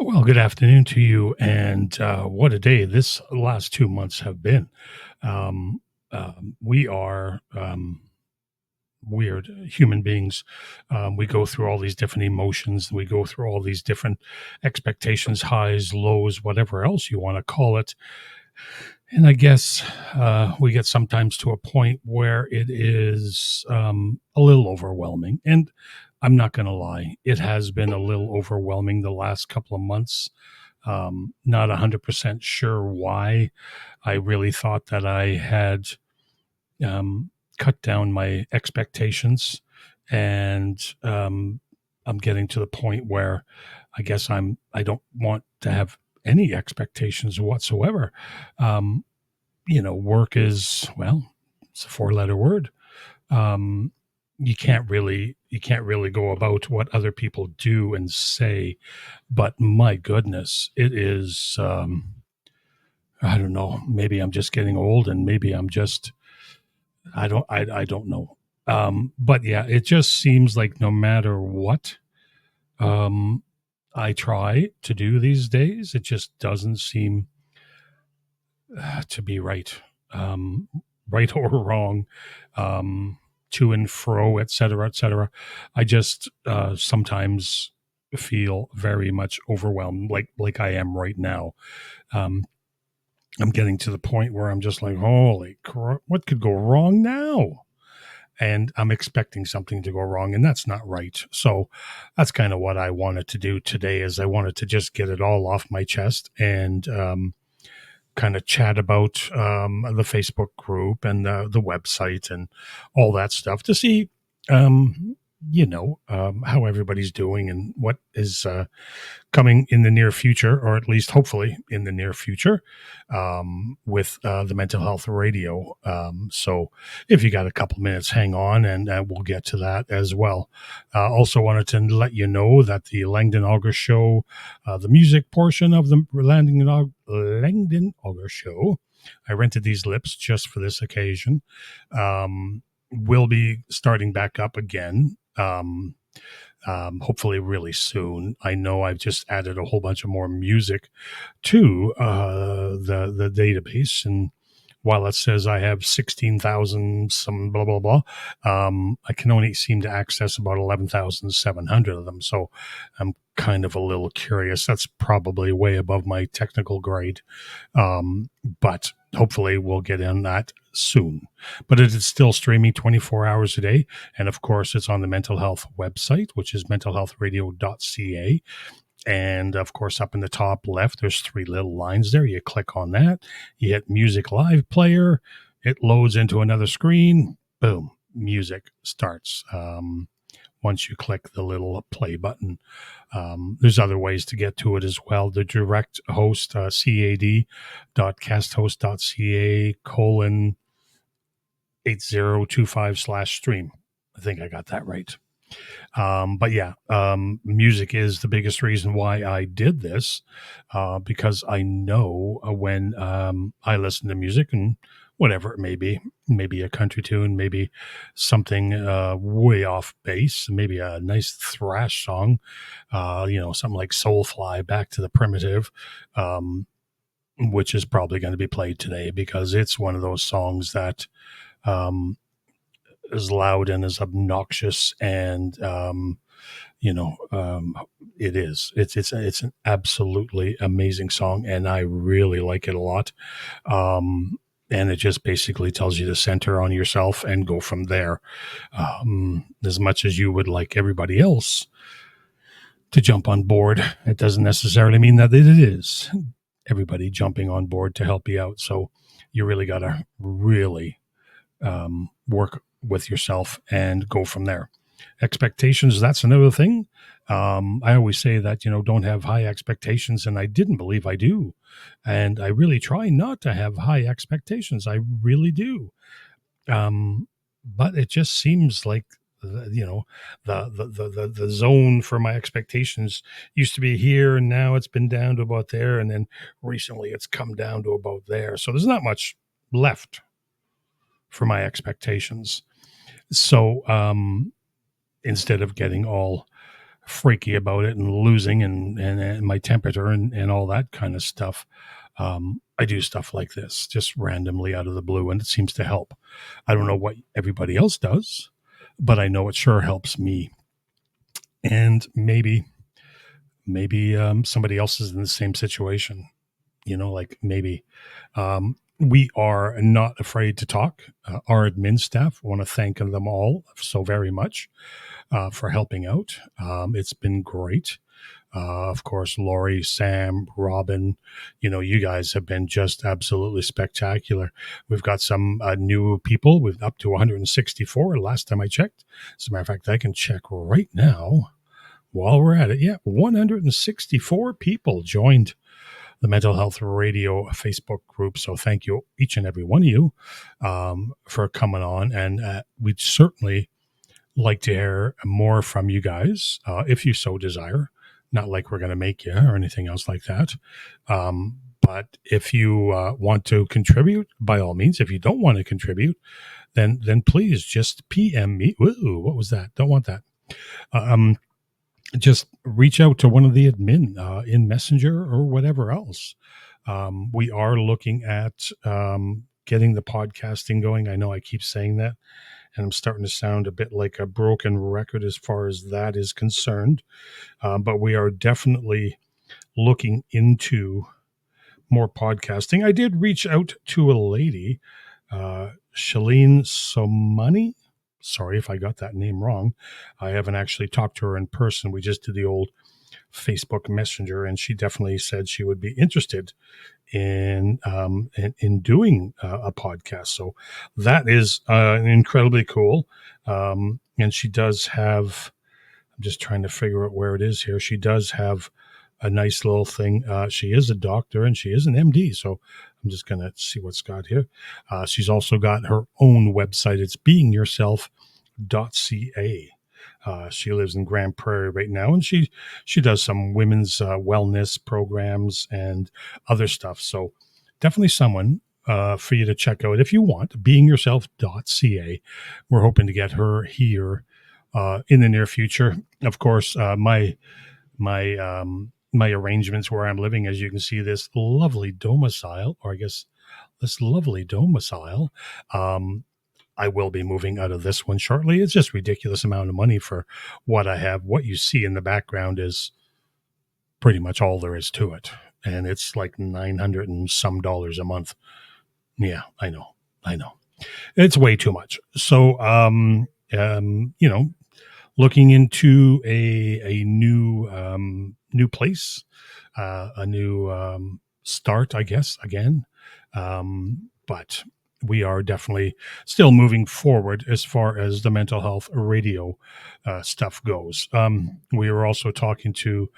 Well, good afternoon to you, and what a day this last 2 months have been. Um, we are weird human beings. We go through all these different emotions. We go through all these different expectations, highs, lows, whatever else you want to call it. And I guess we get sometimes to a point where it is a little overwhelming. And I'm not going to lie, it has been a little overwhelming the last couple of months. Not 100% sure why. I really thought that I had um, cut down my expectations, and I'm getting to the point where I don't want to have any expectations whatsoever. Um, Work is, well, it's a four-letter word. Um, you can't really go about what other people do and say, but my goodness, it is. I don't know. Maybe I'm just getting old, and maybe I'm just. I don't know. But yeah, it just seems like no matter what um, I try to do these days, it just doesn't seem to be right, um, right or wrong, um, to and fro, et cetera, et cetera. I just sometimes feel very much overwhelmed, like I am right now. Um, I'm getting to the point where I'm just like, holy crap, what could go wrong now? And I'm expecting something to go wrong, and that's not right. So that's kind of what I wanted to do today. Is I wanted to just get it all off my chest and kind of chat about the Facebook group and the website and all that stuff to see, um, how everybody's doing and what is coming in the near future, or at least hopefully in the near future, with the mental health radio. So if you got a couple minutes, hang on, and we'll get to that as well. Also wanted to let you know that the Langdon August show, the music portion of the Langdon August show, I rented these lips just for this occasion, will be starting back up again. Hopefully really soon. I know I've just added a whole bunch of more music to the database, and while it says I have 16,000 some blah blah blah, I can only seem to access about 11,700 of them. So I'm kind of a little curious. That's probably way above my technical grade, but hopefully we'll get in that soon. But it is still streaming 24 hours a day. And of course, it's on the mental health website, which is mentalhealthradio.ca. And of course, up in the top left, there's three little lines there. You click on that, you hit Music Live Player, it loads into another screen. Boom, music starts. Once you click the little play button, there's other ways to get to it as well. The direct host, cad.casthost.ca : 8025/stream. I think I got that right. But yeah, music is the biggest reason why I did this, because I know when I listen to music, and whatever it may be, maybe a country tune, maybe something way off base, maybe a nice thrash song, something like Soulfly, Back to the Primitive, which is probably going to be played today because it's one of those songs that um, is loud and is obnoxious, and you know um, it's an absolutely amazing song, and I really like it a lot. And it just basically tells you to center on yourself and go from there. As much as you would like everybody else to jump on board, it doesn't necessarily mean that it is everybody jumping on board to help you out. So you really got to really work with yourself and go from there. Expectations, that's another thing. I always say that, don't have high expectations, and I didn't believe I do. And I really try not to have high expectations. I really do. But it just seems like, the zone for my expectations used to be here, and now it's been down to about there, and then recently it's come down to about there. So there's not much left for my expectations. So instead of getting all freaky about it and losing and my temperature and all that kind of stuff, I do stuff like this just randomly out of the blue, and it seems to help. I don't know what everybody else does, but I know it sure helps me. And maybe somebody else is in the same situation. Like maybe we are not afraid to talk. Our admin staff, want to thank them all so very much for helping out. It's been great. Of course, Lori, Sam, Robin, you guys have been just absolutely spectacular. We've got some new people. We've up to 164 last time I checked. As a matter of fact, I can check right now while we're at it. Yeah, 164 people joined the Mental Health Radio Facebook group. So thank you, each and every one of you, for coming on. And we'd certainly like to hear more from you guys, if you so desire. Not like we're going to make you or anything else like that. But if you want to contribute, by all means. If you don't want to contribute, then please just PM me. Ooh, what was that? Don't want that. Just reach out to one of the admin in Messenger or whatever else. We are looking at getting the podcasting going. I know I keep saying that, and I'm starting to sound a bit like a broken record as far as that is concerned. But we are definitely looking into more podcasting. I did reach out to a lady, Shalene Somani. Sorry if I got that name wrong. I haven't actually talked to her in person. We just did the old Facebook Messenger, and she definitely said she would be interested in doing a podcast. So that is incredibly cool. And she does have, I'm just trying to figure out where it is here. She does have a nice little thing. She is a doctor and she is an MD. So I'm just going to see what's got here. She's also got her own website. It's beingyourself.ca. She lives in Grand Prairie right now, and she does some women's wellness programs and other stuff. So definitely someone for you to check out if you want. Beingyourself.ca. We're hoping to get her here in the near future. Of course, my arrangements where I'm living, as you can see, this lovely domicile, I will be moving out of this one shortly. It's just ridiculous amount of money for what I have. What you see in the background is pretty much all there is to it. And it's like $900 and some a month. Yeah, I know. It's way too much. So, looking into a new place, a new start, I guess, again. But we are definitely still moving forward as far as the mental health radio stuff goes. We were also talking to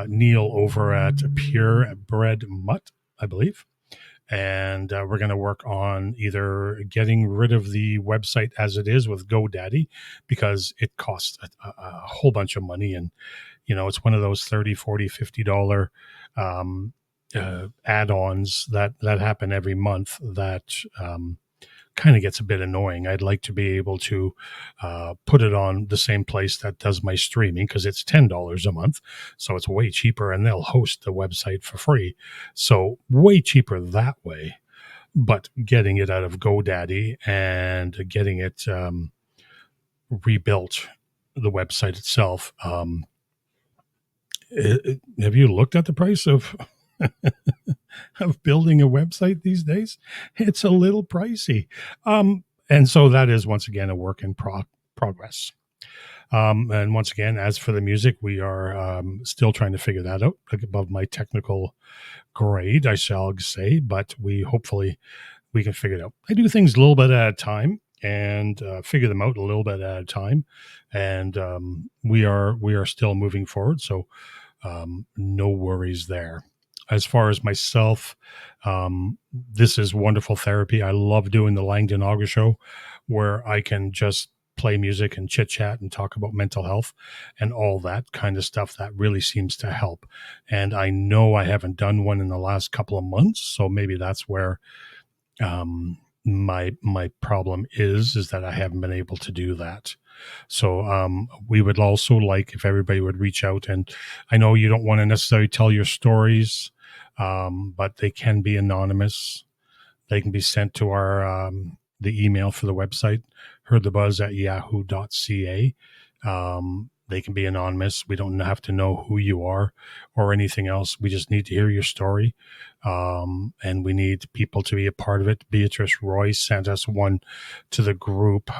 Neil over at Purebred Mutt, I believe. And we're going to work on either getting rid of the website as it is with GoDaddy, because it costs a whole bunch of money. And, it's one of those $30, $40, $50 add-ons that happen every month that kind of gets a bit annoying. I'd like to be able to put it on the same place that does my streaming, because it's $10 a month. So it's way cheaper, and they'll host the website for free. So way cheaper that way. But getting it out of GoDaddy and getting it rebuilt, the website itself. Have you looked at the price of building a website these days? It's a little pricey. And so that is, once again, a work in progress. And once again, as for the music, we are still trying to figure that out, above my technical grade, I shall say, but hopefully we can figure it out. I do things a little bit at a time and figure them out a little bit at a time. And we are still moving forward. So no worries there. As far as myself, this is wonderful therapy. I love doing the Langdon Auger Show, where I can just play music and chit chat and talk about mental health and all that kind of stuff. That really seems to help. And I know I haven't done one in the last couple of months, so maybe that's where my problem is that I haven't been able to do that. So we would also like if everybody would reach out. And I know you don't want to necessarily tell your stories, but they can be anonymous. They can be sent to our the email for the website, heardthebuzz@yahoo.ca. They can be anonymous. We don't have to know who you are or anything else. We just need to hear your story. And we need people to be a part of it. Beatrice Roy sent us one to the group,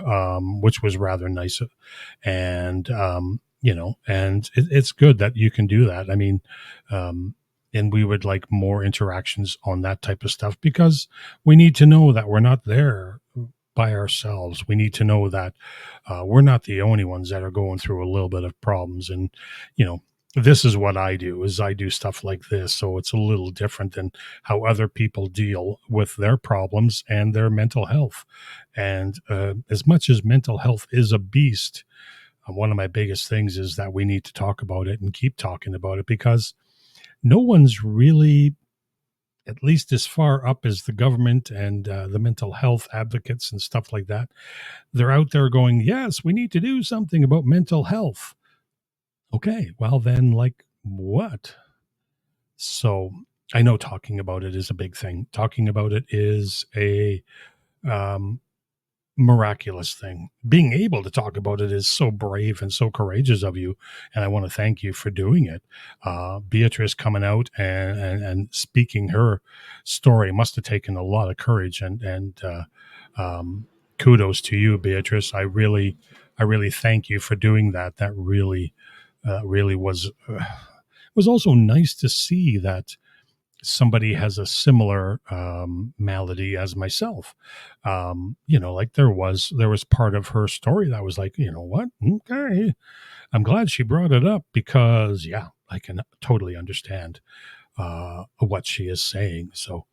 which was rather nice. And, and it's good that you can do that. I mean, and we would like more interactions on that type of stuff because we need to know that we're not there by ourselves. We need to know that we're not the only ones that are going through a little bit of problems. And, this is what I do is I do stuff like this. So it's a little different than how other people deal with their problems and their mental health. And as much as mental health is a beast, one of my biggest things is that we need to talk about it and keep talking about it because no one's really, at least as far up as the government and the mental health advocates and stuff like that, they're out there going, yes, we need to do something about mental health. Okay, well then, like what? So I know talking about it is a big thing. Talking about it is a um, miraculous thing. Being able to talk about it is so brave and so courageous of you, and I want to thank you for doing it. Beatrice coming out and speaking her story must have taken a lot of courage, and kudos to you, Beatrice. I really thank you for doing that. That really was also nice to see that somebody has a similar malady as myself. Like there was part of her story that was like, you know what? Okay. I'm glad she brought it up because yeah, I can totally understand what she is saying. So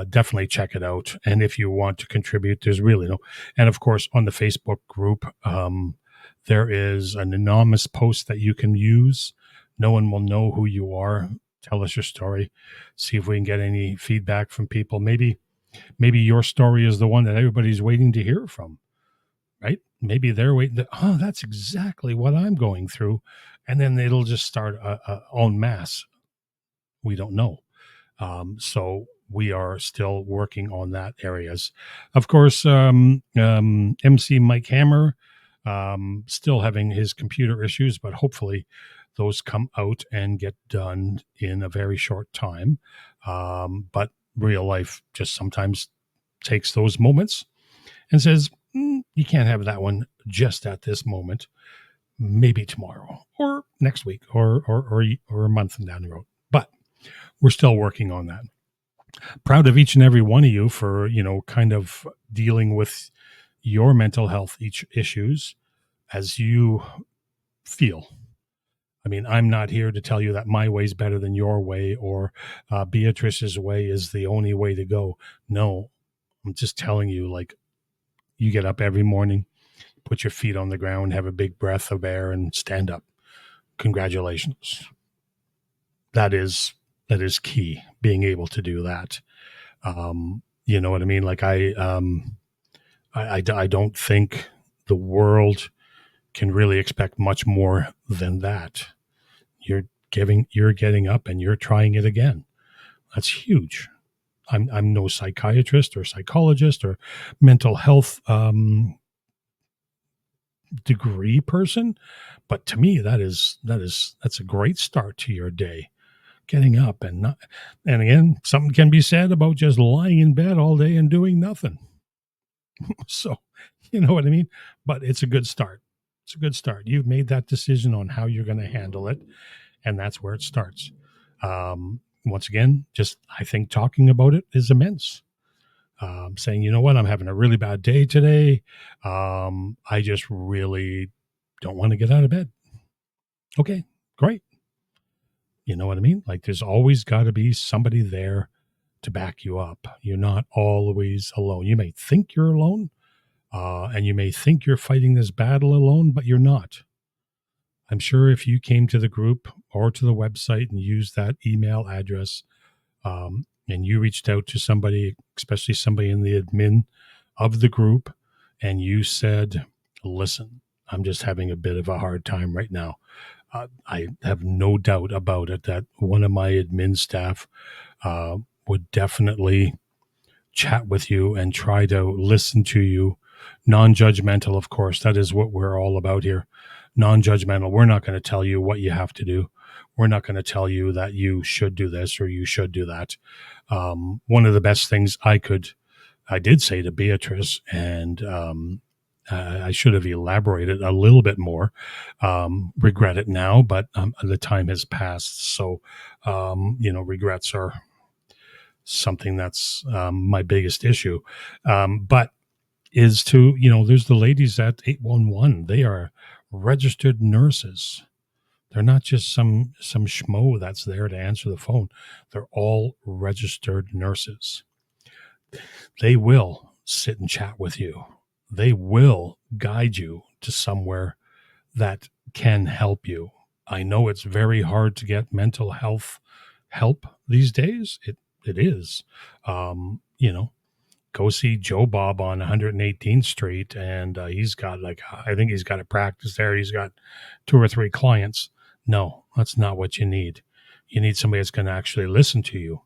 definitely check it out. And if you want to contribute, there's really no, and of course on the Facebook group, there is an anonymous post that you can use. No one will know who you are. Tell us your story. See if we can get any feedback from people. Maybe your story is the one that everybody's waiting to hear from, right? Maybe they're waiting. Oh, that's exactly what I'm going through, and then it'll just start a en masse. We don't know. So we are still working on that areas. Of course, MC Mike Hammer still having his computer issues, but hopefully those come out and get done in a very short time. But real life just sometimes takes those moments and says, you can't have that one just at this moment. Maybe tomorrow or next week or a month down the road. But we're still working on that. Proud of each and every one of you for, kind of dealing with your mental health issues as you feel. I mean, I'm not here to tell you that my way is better than your way or Beatrice's way is the only way to go. No, I'm just telling you, like, you get up every morning, put your feet on the ground, have a big breath of air, and stand up. Congratulations. That is key, being able to do that. You know what I mean? Like I don't think the world can really expect much more than that. You're getting up and you're trying it again. That's huge. I'm no psychiatrist or psychologist or mental health degree person, but to me that's a great start to your day. Getting up and again, something can be said about just lying in bed all day and doing nothing. So, you know what I mean? But it's a good start. It's a good start. You've made that decision on how you're going to handle it, and that's where it starts. Once again, just I think talking about it is immense. Saying, you know what, I'm having a really bad day today. I just really don't want to get out of bed. Okay, great. You know what I mean? Like there's always got to be somebody there to back you up. You're not always alone. You may think you're alone, and you may think you're fighting this battle alone, but you're not. I'm sure if you came to the group or to the website and used that email address, and you reached out to somebody, especially somebody in the admin of the group, and you said, listen, I'm just having a bit of a hard time right now. I have no doubt about it that one of my admin staff uh, would definitely chat with you and try to listen to you, non-judgmental, of course. That is what we're all about here. Non-judgmental. We're not going to tell you what you have to do. We're not going to tell you that you should do this or you should do that. One of the best things I did say to Beatrice, and I should have elaborated a little bit more. Regret it now, but the time has passed. So, regrets are something that's my biggest issue. But is to, there's the ladies at 811. They are registered nurses. They're not just some schmo that's there to answer the phone. They're all registered nurses. They will sit and chat with you. They will guide you to somewhere that can help you. I know it's very hard to get mental health help these days. It is. You know, go see Joe Bob on 118th Street, and he's got I think he's got a practice there. He's got 2 or 3 clients. No, that's not what you need. You need somebody that's going to actually listen to you.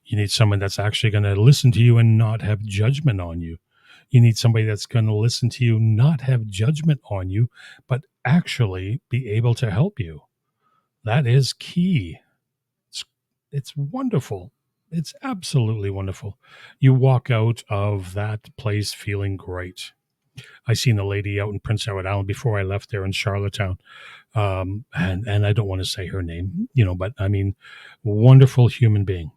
You need someone that's actually going to listen to you and not have judgment on you. You need somebody that's going to listen to you, not have judgment on you, but actually be able to help you. That is key. It's wonderful. It's absolutely wonderful. You walk out of that place feeling great. I seen a lady out in Prince Edward Island before I left there in Charlottetown, and I don't want to say her name, but I mean, wonderful human being.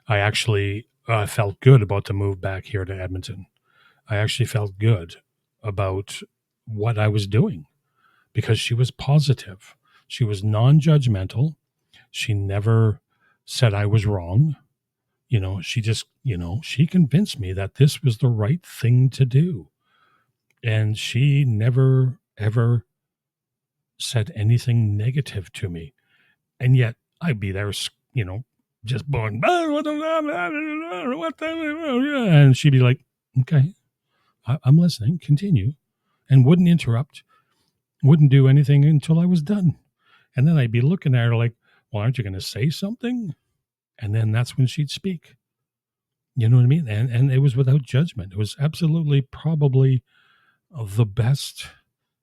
I actually felt good about the move back here to Edmonton. I actually felt good about what I was doing because she was positive. She was non-judgmental. She never said I was wrong. She just, she convinced me that this was the right thing to do. And she never, ever said anything negative to me. And yet I'd be there, just blowing, and she'd be like, okay, I'm listening, continue, and wouldn't interrupt, wouldn't do anything until I was done. And then I'd be looking at her like, well, aren't you going to say something? And then that's when she'd speak. You know what I mean? And it was without judgment. It was absolutely probably the best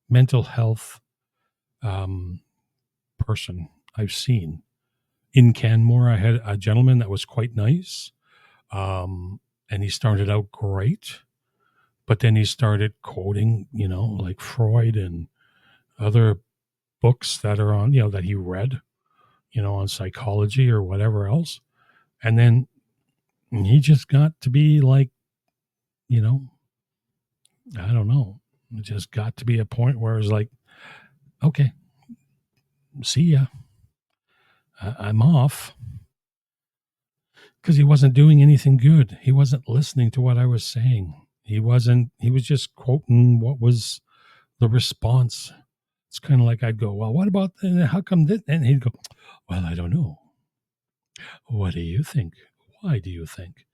mental health person I've seen. In Canmore, I had a gentleman that was quite nice. And he started out great, but then he started quoting, like Freud and other books that are on, that he read, on psychology or whatever else. And then he just got to be like, I don't know. It just got to be a point where it was like, okay, see ya. I'm off. Because he wasn't doing anything good. He wasn't listening to what I was saying. He was just quoting what was the response. It's kind of like I'd go, well, what about, how come this? And he'd go, well, I don't know. What do you think? Why do you think?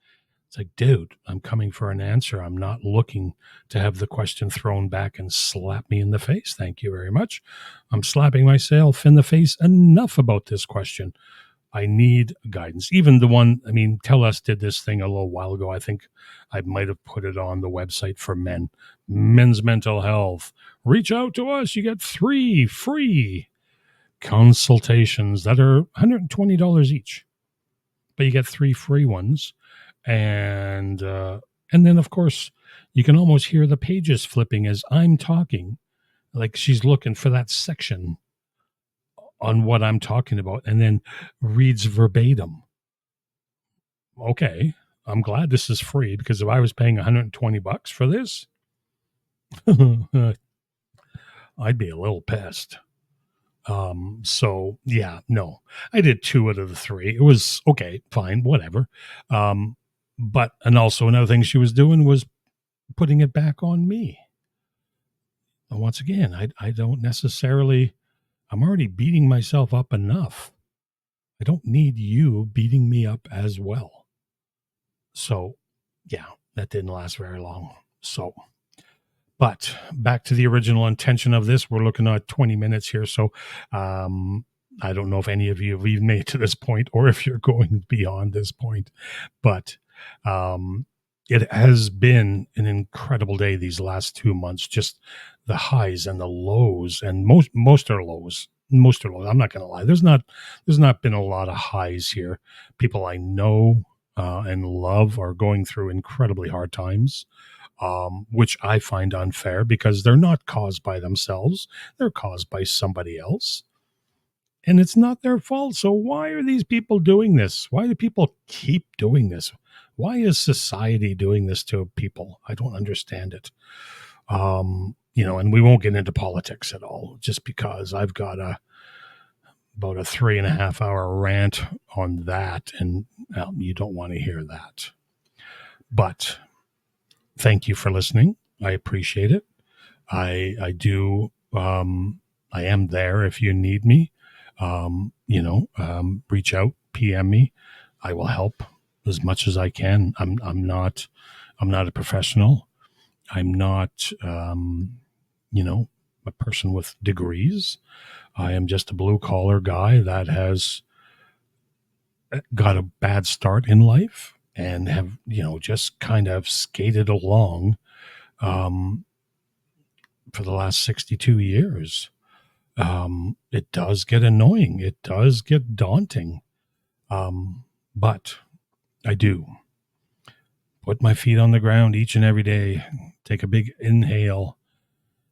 It's like, dude, I'm coming for an answer. I'm not looking to have the question thrown back and slap me in the face. Thank you very much. I'm slapping myself in the face enough about this question. I need guidance. Even the one, TELUS did this thing a little while ago. I think I might have put it on the website for men. Men's mental health. Reach out to us. You get 3 free consultations that are $120 each, but you get 3 free ones. And then, of course, you can almost hear the pages flipping as I'm talking, like she's looking for that section on what I'm talking about, and then reads verbatim. Okay, I'm glad this is free, because if I was paying $120 for this, I'd be a little pissed. So yeah, no, I did 2 out of the 3. It was okay, fine, whatever. But, and also another thing she was doing was putting it back on me. And once again, I don't necessarily, I'm already beating myself up enough. I don't need you beating me up as well. So yeah, that didn't last very long. So, But back to the original intention of this, we're looking at 20 minutes here. So um, I don't know if any of you have even made it to this point or if you're going beyond this point, but um, it has been an incredible day these last 2 months. Just the highs and the lows, and most are lows. Most are lows. I'm not going to lie. There's not been a lot of highs here. People I know and love are going through incredibly hard times, which I find unfair because they're not caused by themselves. They're caused by somebody else. And it's not their fault. So why are these people doing this? Why do people keep doing this? Why is society doing this to people? I don't understand it. And we won't get into politics at all, just because I've got about a 3.5 hour rant on that, and you don't want to hear that. But thank you for listening. I appreciate it. I do. I am there if you need me. Reach out, PM me. I will help as much as I can. I'm not a professional. I'm not a person with degrees. I am just a blue collar guy that has got a bad start in life and have just kind of skated along for the last 62 years. It does get annoying. It does get daunting. But I do put my feet on the ground each and every day, take a big inhale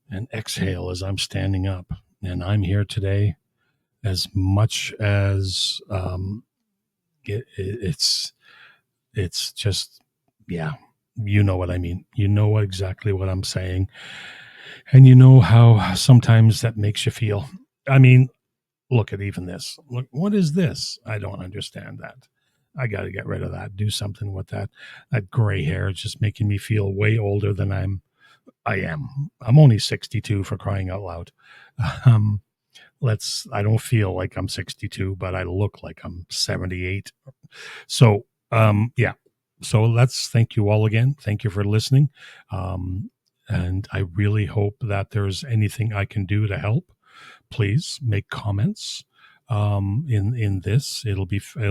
and exhale as I'm standing up. And I'm here today as much as it's just, yeah, you know what I mean. You know exactly what I'm saying. And you know how sometimes that makes you feel. I mean, look at even this. Look, what is this? I don't understand that. I got to get rid of that. Do something with that. That gray hair is just making me feel way older than I am. I'm only 62, for crying out loud. Um, I don't feel like I'm 62, but I look like I'm 78. So, yeah. So let's thank you all again. Thank you for listening. And I really hope that there's anything I can do to help. Please make comments in this. It'll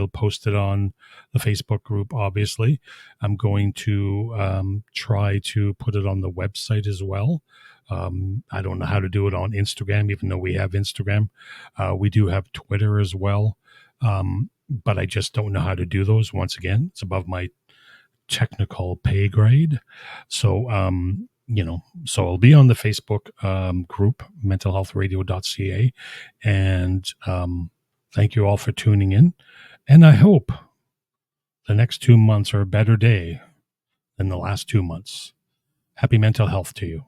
post it on the Facebook group. Obviously, I'm going to try to put it on the website as well. I don't know how to do it on Instagram, even though we have Instagram. We do have Twitter as well, but I just don't know how to do those. Once again, it's above my technical pay grade. So so I'll be on the Facebook group, mentalhealthradio.ca. And thank you all for tuning in. And I hope the next 2 months are a better day than the last 2 months. Happy mental health to you.